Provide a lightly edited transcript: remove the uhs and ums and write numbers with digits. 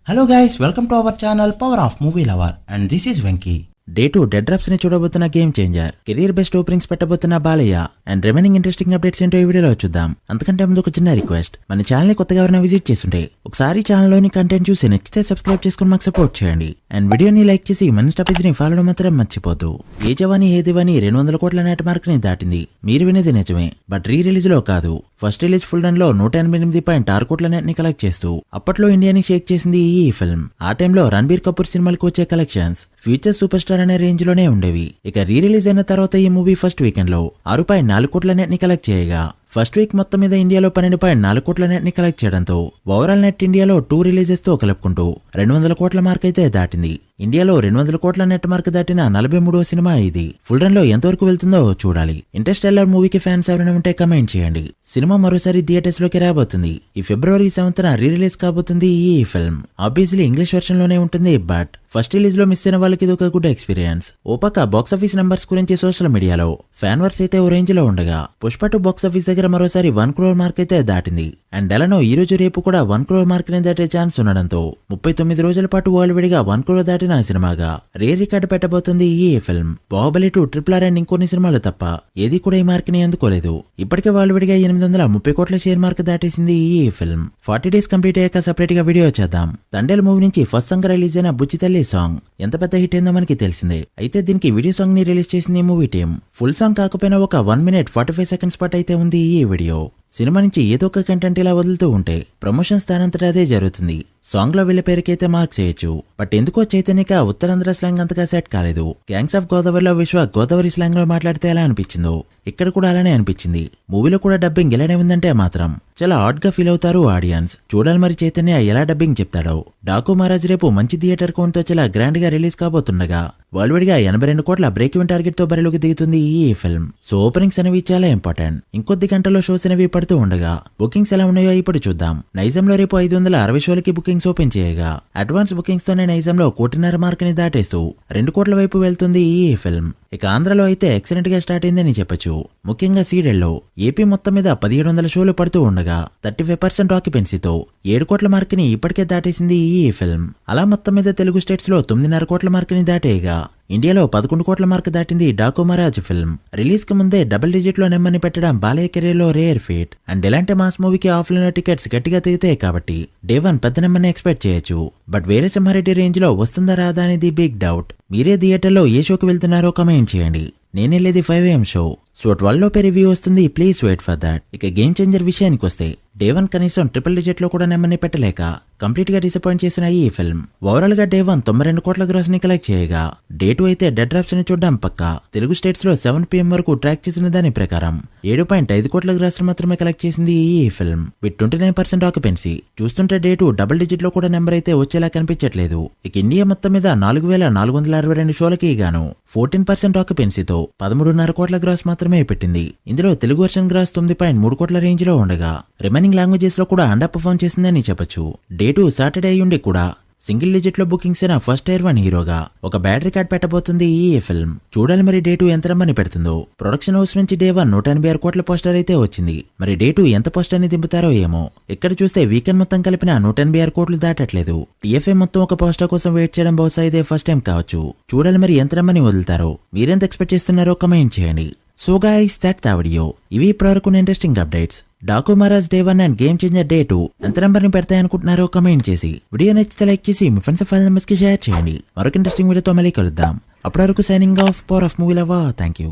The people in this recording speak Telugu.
Hello guys, welcome to our channel Power of Movie Lover and this is Venky. Day 2 dead drops ని చూడబోతున్న game changer, career best openings పెట్టబోతున్న Balayya and remaining interesting updates ఏంటో ఈ వీడియోలో చూద్దాం. అంతకంటే ముందు ఒక చిన్న రిక్వెస్ట్, మన ఛానల్ ని కొత్తగా ఎవరైనా విజిట్ చేస్తుంటే ఒకసారి ఛానల్ లోని కంటెంట్ చూసి నచ్చితే సబ్స్క్రైబ్ చేసుకుని మాకు సపోర్ట్ చేయండి అండ్ వీడియోని లైక్ చేసి మన స్టాపేజ్ ని ఫాలో మాత్రం మర్చిపోద్దు. ఏ జవాని ఏ దివాని 200 కోట్ల నెట్ మార్క్ ని దాటింది. మీరు వినేది నిజమే, బట్ రీ రిలీజ్ లో కాదు. ఫస్ట్ రిలీజ్ ఫుల్ రన్ లో 188.6 కోట్ల నెట్ ని కలెక్ట్ చేస్తూ అప్పట్లో ఇండియాని షేక్ చేసింది ఈ ఫిల్మ్. ఆ టైంలో రణబీర్ కపూర్ సినిమాలకు వచ్చే కలెక్షన్స్ ఫ్యూచర్ సూపర్ స్టార్ అనే రేంజ్ లోనే ఉండేవి. ఇక రీ రిలీజ్ అయిన తర్వాత ఈ మూవీ ఫస్ట్ వీకెండ్ లో 6.4 కోట్ల నెట్ ని కలెక్ట్ చేయగా ఫస్ట్ వీక్ మొత్తం మీద ఇండియాలో 12.4 కోట్ల నెట్ ని కలెక్ట్ చేయడంతో ఓవరాల్ నెట్ ఇండియాలో 2 రిలీజెస్ తో కలుపుకుంటూ 200 కోట్ల మార్క్ అయితే దాటింది. ఇండియాలో 200 కోట్ల నెట్ మార్క్ దాటిన 43వ సినిమా ఇది. ఫుల్ రన్ లో ఎంతవరకు వెళ్తుందో చూడాలి. ఇంటర్స్టెల్లార్ మూవీకి ఫ్యాన్స్ ఎవరైనా ఉంటే కమెంట్ చేయండి. సినిమా మరోసారి థియేటర్స్ లోకి రాబోతుంది. ఈ ఫిబ్రవరి 7న రీ రిలీజ్ కాబోతుంది ఈ ఫిల్మ్. ఆబ్వియస్లీ ఇంగ్లీష్ వెర్షన్ లోనే ఉంటుంది, బట్ ఫస్ట్ రిలీజ్ లో మిస్ అయిన వాళ్ళకి ఇది ఒక గుడ్ ఎక్స్పీరియన్స్. ఓ పక్క బాక్సాఫీస్ నంబర్స్ గురించి సోషల్ మీడియాలో ఫ్యాన్ వర్స్ అయితే ఓ రేంజ్ లో ఉండగా పుష్ప 2 బాక్సాఫీస్ దగ్గర మరోసారి 1 crore మార్క్ అయితే దాటింది. అండ్ ఎలానో ఈ రోజు రేపు కూడా 1 crore మార్క్ ని దాటే ఛాన్స్ ఉండడంతో 39 రోజుల పాటు వరల్డ్ విడిగా 1 crore దాటిన సినిమాగా రేర్ రికార్డు పెట్టబోతుంది ఈ ఫిల్మ్. బాహుబలి 2, RRR అండ్ ఇంకొన్ని సినిమాలు తప్ప ఏది కూడా ఈ మార్క్ ని అందుకోలేదు. ఇప్పటికే వరల్డ్ విడిగా 830 కోట్ల షేర్ మార్క్ దాటేసింది ఈ ఫిల్మ్. 40 days కంప్లీట్ అయ్యాక సెపరేట్ గా వీడియో చేద్దాం. దండేల్ మూవీ నుంచి ఫస్ట్ సాంగ్ రిలీజ్ అయిన బుచ్చి తల్లి సాంగ్ ఎంత పెద్ద హిట్ అయిందో మనకి తెలిసిందే. అయితే దీనికి వీడియో సాంగ్ ని రిలీజ్ చేసింది ఈ మూవీ టీం. ఫుల్ సాంగ్ కాకపోయినా ఒక 1 minute 45 seconds పాటు అయితే ఉంది ఈ వీడియో. సినిమా నుంచి ఏదో ఒక కంటెంట్ ఇలా వదులుతూ ఉంటే ప్రమోషన్స్ దానంతటా అదే జరుగుతుంది. సాంగ్ లో వీళ్ళ పేరుకైతే మార్క్స్ చేయొచ్చు, బట్ ఎందుకో చైతన్యక ఉత్తరాంధ్ర స్లాంగ్ అంతగా సెట్ కాలేదు. గ్యాంగ్స్ ఆఫ్ గోదావరిలో విశ్వ గోదావరి స్లాంగ్ లో మాట్లాడితే ఎలా అనిపించిందో ఇక్కడ కూడా అలానే అనిపించింది. మూవీలో కూడా డబ్బింగ్ ఎలానే ఉందంటే మాత్రం చాలా ఆడ్ గా ఫీల్ అవుతారు ఆడియన్స్. చూడాలి మరి చైతన్య ఎలా డబ్బింగ్ చెప్తాడో. డాకు మహారాజ్ రేపు మంచి థియేటర్ కౌంట్ తో చాలా గ్రాండ్ గా రిలీజ్ కాబోతుండగా వరల్డ్ వైడ్ గా 82 కోట్ల బ్రేక్ ఈవెన్ టార్గెట్ తో బరిలోకి దిగుతుంది ఈ ఫిల్మ్. సో ఓపెనింగ్స్ అనేవి చాలా ఇంపార్టెంట్. ఇంకొద్ది గంటల్లో షోస్ అనేవి పడుతూ ఉండగా బుకింగ్స్ ఎలా ఉన్నాయో ఇప్పుడు చూద్దాం. నైజాంలో రేపు 560 షోలకి బుకింగ్స్ ఓపెన్ చేయగా అడ్వాన్స్ బుకింగ్స్ తోనే నైజాంలో 1.5 కోటి మార్క్ ని దాటేస్తూ 2 కోట్ల వైపు వెళ్తుంది ఈ ఫిల్మ్. ఇక ఆంధ్రలో అయితే ఎక్సలెంట్ గా స్టార్ట్ అయిందని చెప్పొచ్చు. ముఖ్యంగా సీడెల్లో ఏపీ మొత్తం మీద 1700 షోలు పడుతూ ఉండగా 35% ఆక్యుపెన్సీతో 7 కోట్ల మార్క్ ని ఇప్పటికే దాటేసింది ఈ ఫిల్మ్. అలా మొత్తం మీద తెలుగు స్టేట్స్ లో 9.5 కోట్ల మార్క్ ని దాటేయగా ఇండియాలో 11 కోట్ల మార్క్ దాటింది డాకు మహారాజ్ ఫిల్మ్. రిలీజ్ కి ముందే డబుల్ డిజిట్ లో నెమ్మని పెట్టడం బాలయ్య కెరీర్ లో రేర్ ఫీట్. అండ్ ఇలాంటి మాస్ మూవీకి ఆఫ్లైన్ టికెట్స్ గట్టిగా తెగితాయి కాబట్టి డే 1 పెద్ద నెమ్మని ఎక్స్పెక్ట్ చేయొచ్చు. బట్ వేరే సింహారెడ్డి రేంజ్ లో వస్తుందా రాదా అనేది బిగ్ డౌట్. మీరే థియేటర్ లో ఏ షోకి వెళ్తున్నారో కమెంట్ చేయండి. నేనెళ్ళేది 5 AM షో. సో 12 లోపే రివ్యూ వస్తుంది, ప్లీజ్ వెయిట్ ఫర్ దాట్. ఇక గేమ్ చేంజర్ విషయానికి వస్తే డే 1 కనీసం ట్రిపుల్ డిజిట్ లో కూడా నెమ్మని పెట్టలేక కంప్లీట్ గా డిసప్పాయింట్ చేసిన ఈ ఫిల్మ్. ఓవరాల్ గా డే 1 92 కోట్ల గ్రాస్ ని కలెక్ట్ చేయగా డే 2 అయితే డెడ్ డ్రాప్స్ ని చూడడం పక్కా. తెలుగు స్టేట్స్ లో 7 PM వరకు ట్రాక్ చేసిన దాని ప్రకారం 7.5 కోట్ల గ్రాస్ మాత్రమే కలెక్ట్ చేసింది ఈ ఫిల్మ్ విత్ 29% ఆక్యుపెన్సీ. చూస్తుంటే డే 2 డబుల్ డిజిట్ లో కూడా నెంబర్ అయితే వచ్చేలా కనిపించట్లేదు. ఇక ఇండియా మొత్తం మీద 4462 షోలకి గాను 14% ఆక్యుపెన్సీతో 13.5 కోట్ల గ్రాస్ మాత్రమే పెట్టింది. ఇందులో తెలుగు వర్షన్ గ్రాస్ 9.3 కోట్ల రేంజ్ లో ఉండగా రిమైనింగ్ లాంగ్వేజెస్ లో కూడా అండర్ పర్ఫార్మ్ చేసిందని చెప్పొచ్చు. డే 2 సాటర్డే అయ్యుండి కూడా సింగిల్ డిజిట్ లో బుకింగ్స్ అయిన ఫస్ట్ Tier 1 హీరోగా ఒక బ్యాడ్ రికార్డ్ పెట్టబోతుంది ఈ ఫిల్మ్. చూడాలి మరి డే 2 ఎంత రమ్మని పెడుతుందో. ప్రొడక్షన్ హౌస్ నుంచి డే 1 186 కోట్ల పోస్టర్ అయితే వచ్చింది. మరి డే 2 ఎంత పోస్టర్ ని దింపుతారో ఏమో. ఇక్కడ చూస్తే వీకెండ్ మొత్తం కలిపిన 186 కోట్లు దాటట్లేదు. TFA మొత్తం ఒక పోస్టర్ కోసం వెయిట్ చేయడం బహుశా ఇదే ఫస్ట్ టైం కావచ్చు. చూడాలి మరి ఎంత రమ్మని వదులుతారో. మీరెంత ఎక్స్పెక్ట్ చేస్తున్నారో కమెంట్ చేయండి. So guys, that's the video. ఇవి ఇప్పటివరకు interesting updates. Daaku Maharaj day 1 and game changer day 2 ఎంత నెంబర్ ని పెడతాయనుకుంటున్నారో కమెంట్ చేసి వీడియో నచ్చితే లైక్ చేసి మీ ఫ్రెండ్స్ ఫైల్ మెంబర్స్ కి షేర్ చేయండి. మరొక ఇంట్రెస్టింగ్ వీడియోతో మళ్ళీ కలుద్దాం. అప్పటి వరకు signing off, power of movie lover. Thank you.